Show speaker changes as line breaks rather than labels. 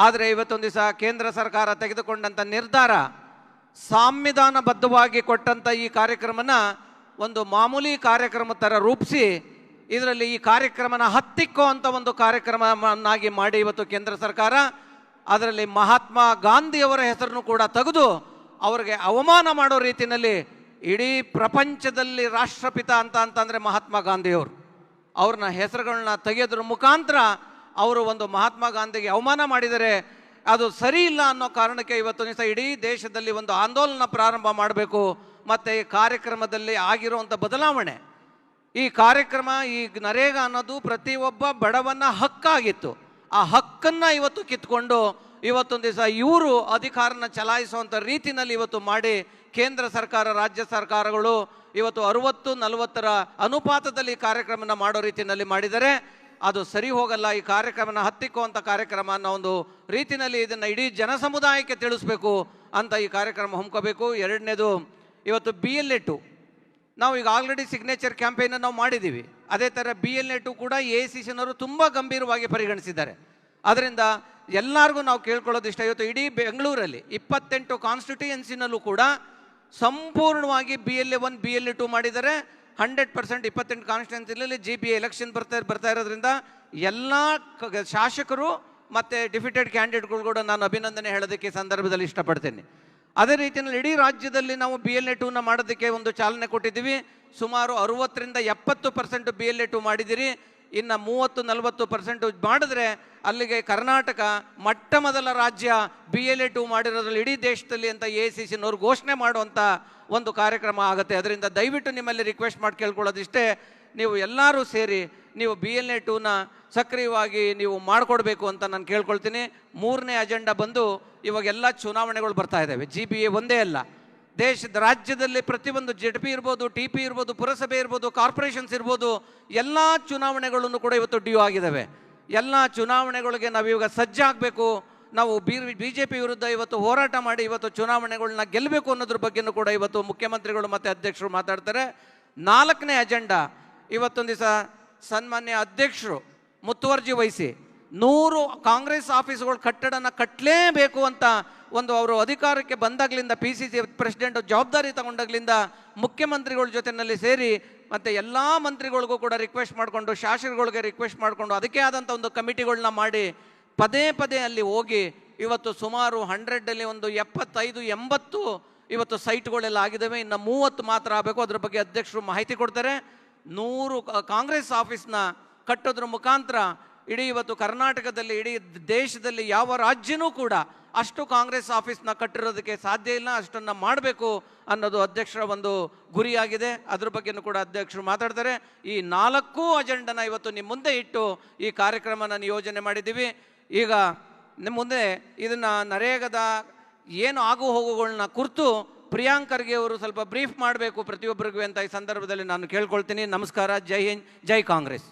ಆದರೆ ಇವತ್ತೊಂದು ದಿವಸ ಕೇಂದ್ರ ಸರ್ಕಾರ ತೆಗೆದುಕೊಂಡಂಥ ನಿರ್ಧಾರ, ಸಂವಿಧಾನಬದ್ಧವಾಗಿ ಕೊಟ್ಟಂಥ ಈ ಕಾರ್ಯಕ್ರಮನ ಒಂದು ಮಾಮೂಲಿ ಕಾರ್ಯಕ್ರಮ ಥರ ರೂಪಿಸಿ ಇದರಲ್ಲಿ ಈ ಕಾರ್ಯಕ್ರಮನ ಹತ್ತಿಕ್ಕೋ ಅಂತ ಒಂದು ಕಾರ್ಯಕ್ರಮವನ್ನಾಗಿ ಮಾಡಿ ಇವತ್ತು ಕೇಂದ್ರ ಸರ್ಕಾರ ಅದರಲ್ಲಿ ಮಹಾತ್ಮ ಗಾಂಧಿಯವರ ಹೆಸರನ್ನು ಕೂಡ ತೆಗೆದು ಅವರಿಗೆ ಅವಮಾನ ಮಾಡೋ ರೀತಿಯಲ್ಲಿ ಇಡೀ ಪ್ರಪಂಚದಲ್ಲಿ ರಾಷ್ಟ್ರಪಿತ ಅಂತಂದರೆ ಮಹಾತ್ಮ ಗಾಂಧಿಯವರು, ಅವ್ರನ್ನ ಹೆಸರುಗಳನ್ನ ತೆಗೆಯೋದ್ರ ಮುಖಾಂತರ ಅವರು ಒಂದು ಮಹಾತ್ಮ ಗಾಂಧಿಗೆ ಅವಮಾನ ಮಾಡಿದರೆ ಅದು ಸರಿ ಇಲ್ಲ ಅನ್ನೋ ಕಾರಣಕ್ಕೆ ಇವತ್ತು ದಿವಸ ಇಡೀ ದೇಶದಲ್ಲಿ ಒಂದು ಆಂದೋಲನ ಪ್ರಾರಂಭ ಮಾಡಬೇಕು. ಮತ್ತು ಈ ಕಾರ್ಯಕ್ರಮದಲ್ಲಿ ಆಗಿರುವಂಥ ಬದಲಾವಣೆ, ಈ ಕಾರ್ಯಕ್ರಮ ಈ ನರೇಗಾ ಅನ್ನೋದು ಪ್ರತಿಯೊಬ್ಬ ಬಡವನ ಹಕ್ಕಾಗಿತ್ತು. ಆ ಹಕ್ಕನ್ನು ಇವತ್ತು ಕಿತ್ಕೊಂಡು ಇವತ್ತೊಂದು ದಿವಸ ಇವರು ಅಧಿಕಾರನ ಚಲಾಯಿಸುವಂಥ ರೀತಿಯಲ್ಲಿ ಇವತ್ತು ಮಾಡಿ ಕೇಂದ್ರ ಸರ್ಕಾರ ರಾಜ್ಯ ಸರ್ಕಾರಗಳು ಇವತ್ತು 60-40ರ ಅನುಪಾತದಲ್ಲಿ ಕಾರ್ಯಕ್ರಮನ ಮಾಡೋ ರೀತಿಯಲ್ಲಿ ಮಾಡಿದರೆ ಅದು ಸರಿ ಹೋಗಲ್ಲ. ಈ ಕಾರ್ಯಕ್ರಮನ ಹತ್ತಿಕ್ಕುವಂಥ ಕಾರ್ಯಕ್ರಮ ಅನ್ನೋ ಒಂದು ರೀತಿಯಲ್ಲಿ ಇದನ್ನು ಇಡೀ ಜನ ಸಮುದಾಯಕ್ಕೆ ತಿಳಿಸ್ಬೇಕು ಅಂತ ಈ ಕಾರ್ಯಕ್ರಮ ಹಮ್ಮಿಕೋಬೇಕು. ಎರಡನೇದು, ಇವತ್ತು BLA 2 ನಾವು ಈಗ ಆಲ್ರೆಡಿ ಸಿಗ್ನೇಚರ್ ಕ್ಯಾಂಪೇನನ್ನು ನಾವು ಮಾಡಿದ್ದೀವಿ. ಅದೇ ಥರ BLA 2 ಕೂಡ AICCನವರು ತುಂಬ ಗಂಭೀರವಾಗಿ ಪರಿಗಣಿಸಿದ್ದಾರೆ. ಅದರಿಂದ ಎಲ್ಲರಿಗೂ ನಾವು ಕೇಳ್ಕೊಳ್ಳೋದಿಷ್ಟ, ಇವತ್ತು ಇಡೀ ಬೆಂಗಳೂರಲ್ಲಿ 28 ಕಾನ್ಸ್ಟಿಟ್ಯೂಯೆನ್ಸಿನಲ್ಲೂ ಕೂಡ ಸಂಪೂರ್ಣವಾಗಿ BLA 1 BLA 2 ಮಾಡಿದರೆ 100% 28 ಕಾನ್ಸ್ಟಿಟ್ಯೂನ್ಸಿನಲ್ಲಿ GPA ಎಲೆಕ್ಷನ್ ಬರ್ತಾ ಇರೋದ್ರಿಂದ ಎಲ್ಲ ಶಾಸಕರು ಮತ್ತು ಡಿಫಿಟೆಡ್ ಕ್ಯಾಂಡಿಡೇಟ್ಗಳು ಕೂಡ ನಾನು ಅಭಿನಂದನೆ ಹೇಳೋದಕ್ಕೆ ಸಂದರ್ಭದಲ್ಲಿ ಇಷ್ಟಪಡ್ತೇನೆ. ಅದೇ ರೀತಿಯಲ್ಲಿ ಇಡೀ ರಾಜ್ಯದಲ್ಲಿ ನಾವು BLA 2ನ ಮಾಡೋದಕ್ಕೆ ಒಂದು ಚಾಲನೆ ಕೊಟ್ಟಿದ್ದೀವಿ. ಸುಮಾರು 60-70% BLA 2 ಮಾಡಿದ್ದೀರಿ. ಇನ್ನು 30-40% ಮಾಡಿದ್ರೆ ಅಲ್ಲಿಗೆ ಕರ್ನಾಟಕ ಮೊಟ್ಟ ಮೊದಲ ರಾಜ್ಯ BLA 2 ಮಾಡಿರೋದ್ರಲ್ಲಿ ಇಡೀ ದೇಶದಲ್ಲಿ ಅಂತ AICCನವರು ಘೋಷಣೆ ಮಾಡುವಂಥ ಒಂದು ಕಾರ್ಯಕ್ರಮ ಆಗುತ್ತೆ. ಅದರಿಂದ ದಯವಿಟ್ಟು ನಿಮ್ಮಲ್ಲಿ ರಿಕ್ವೆಸ್ಟ್ ಮಾಡಿ ಕೇಳ್ಕೊಳ್ಳೋದಿಷ್ಟೇ, ನೀವು ಎಲ್ಲರೂ ಸೇರಿ ನೀವು BLA 2ನ ಸಕ್ರಿಯವಾಗಿ ನೀವು ಮಾಡಿಕೊಡ್ಬೇಕು ಅಂತ ನಾನು ಕೇಳ್ಕೊಳ್ತೀನಿ. ಮೂರನೇ ಅಜೆಂಡಾ ಬಂದು ಇವಾಗೆಲ್ಲ ಚುನಾವಣೆಗಳು ಬರ್ತಾ ಇದ್ದಾವೆ. GPA ಒಂದೇ ಅಲ್ಲ, ದೇಶದ ರಾಜ್ಯದಲ್ಲಿ ಪ್ರತಿಯೊಂದು ZP ಇರ್ಬೋದು, TP ಇರ್ಬೋದು, ಪುರಸಭೆ ಇರ್ಬೋದು, ಕಾರ್ಪೊರೇಷನ್ಸ್ ಇರ್ಬೋದು, ಎಲ್ಲ ಚುನಾವಣೆಗಳನ್ನು ಕೂಡ ಇವತ್ತು ಡ್ಯೂ ಆಗಿದ್ದಾವೆ. ಎಲ್ಲ ಚುನಾವಣೆಗಳಿಗೆ ನಾವಿವಾಗ ಸಜ್ಜಾಗಬೇಕು. ನಾವು BJP ವಿರುದ್ಧ ಇವತ್ತು ಹೋರಾಟ ಮಾಡಿ ಇವತ್ತು ಚುನಾವಣೆಗಳನ್ನ ಗೆಲ್ಲಬೇಕು ಅನ್ನೋದ್ರ ಬಗ್ಗೆನೂ ಕೂಡ ಇವತ್ತು ಮುಖ್ಯಮಂತ್ರಿಗಳು ಮತ್ತು ಅಧ್ಯಕ್ಷರು ಮಾತಾಡ್ತಾರೆ. ನಾಲ್ಕನೇ ಅಜೆಂಡಾ, ಇವತ್ತೊಂದು ದಿವಸ ಸನ್ಮಾನ್ಯ ಅಧ್ಯಕ್ಷರು ಮುತುವರ್ಜಿ ವಹಿಸಿ 100 ಕಾಂಗ್ರೆಸ್ ಆಫೀಸ್ಗಳು ಕಟ್ಟಡನ ಕಟ್ಟಲೇಬೇಕು ಅಂತ ಒಂದು ಅವರು ಅಧಿಕಾರಕ್ಕೆ ಬಂದಾಗಲಿಂದ PCC ಪ್ರೆಸಿಡೆಂಟ್ ಜವಾಬ್ದಾರಿ ತಗೊಂಡಾಗಲಿಂದ ಮುಖ್ಯಮಂತ್ರಿಗಳ ಜೊತೆಯಲ್ಲಿ ಸೇರಿ ಮತ್ತು ಎಲ್ಲ ಮಂತ್ರಿಗಳಿಗೂ ಕೂಡ ರಿಕ್ವೆಸ್ಟ್ ಮಾಡಿಕೊಂಡು, ಶಾಸಕರುಗಳಿಗೆ ರಿಕ್ವೆಸ್ಟ್ ಮಾಡಿಕೊಂಡು ಅದಕ್ಕೆ ಆದಂಥ ಒಂದು ಕಮಿಟಿಗಳನ್ನ ಮಾಡಿ ಪದೇ ಪದೇ ಅಲ್ಲಿ ಹೋಗಿ ಇವತ್ತು ಸುಮಾರು 100ಅಲ್ಲಿ ಒಂದು 75-80 ಇವತ್ತು ಸೈಟ್ಗಳೆಲ್ಲ ಆಗಿದ್ದಾವೆ. ಇನ್ನು 30 ಮಾತ್ರ ಆಗಬೇಕು. ಅದ್ರ ಬಗ್ಗೆ ಅಧ್ಯಕ್ಷರು ಮಾಹಿತಿ ಕೊಡ್ತಾರೆ. 100 ಕಾಂಗ್ರೆಸ್ ಆಫೀಸ್ನ ಕಟ್ಟೋದ್ರ ಮುಖಾಂತರ ಇಡೀ ಇವತ್ತು ಕರ್ನಾಟಕದಲ್ಲಿ ಇಡೀ ದೇಶದಲ್ಲಿ ಯಾವ ರಾಜ್ಯನೂ ಕೂಡ ಅಷ್ಟು ಕಾಂಗ್ರೆಸ್ ಆಫೀಸ್ನ ಕಟ್ಟಿರೋದಕ್ಕೆ ಸಾಧ್ಯ ಇಲ್ಲ. ಅಷ್ಟನ್ನು ಮಾಡಬೇಕು ಅನ್ನೋದು ಅಧ್ಯಕ್ಷರ ಒಂದು ಗುರಿಯಾಗಿದೆ. ಅದ್ರ ಬಗ್ಗೆನೂ ಕೂಡ ಅಧ್ಯಕ್ಷರು ಮಾತಾಡ್ತಾರೆ. ಈ 4 ಅಜೆಂಡನ ಇವತ್ತು ನಿಮ್ಮ ಮುಂದೆ ಇಟ್ಟು ಈ ಕಾರ್ಯಕ್ರಮನ ನಿಯೋಜನೆ ಮಾಡಿದ್ದೀವಿ. ಈಗ ನಿಮ್ಮ ಮುಂದೆ ಇದನ್ನು ನರೇಗಾದ ಏನು ಆಗು ಹೋಗುಗಳನ್ನ ಕುರಿತು ಪ್ರಿಯಾಂಕ್ ಖರ್ಗೆ ಅವರು ಸ್ವಲ್ಪ ಬ್ರೀಫ್ ಮಾಡಬೇಕು ಪ್ರತಿಯೊಬ್ಬರಿಗೂ ಅಂತ ಈ ಸಂದರ್ಭದಲ್ಲಿ ನಾನು ಕೇಳ್ಕೊಳ್ತೀನಿ. ನಮಸ್ಕಾರ. ಜೈ ಹಿಂದ್, ಜೈ ಕಾಂಗ್ರೆಸ್.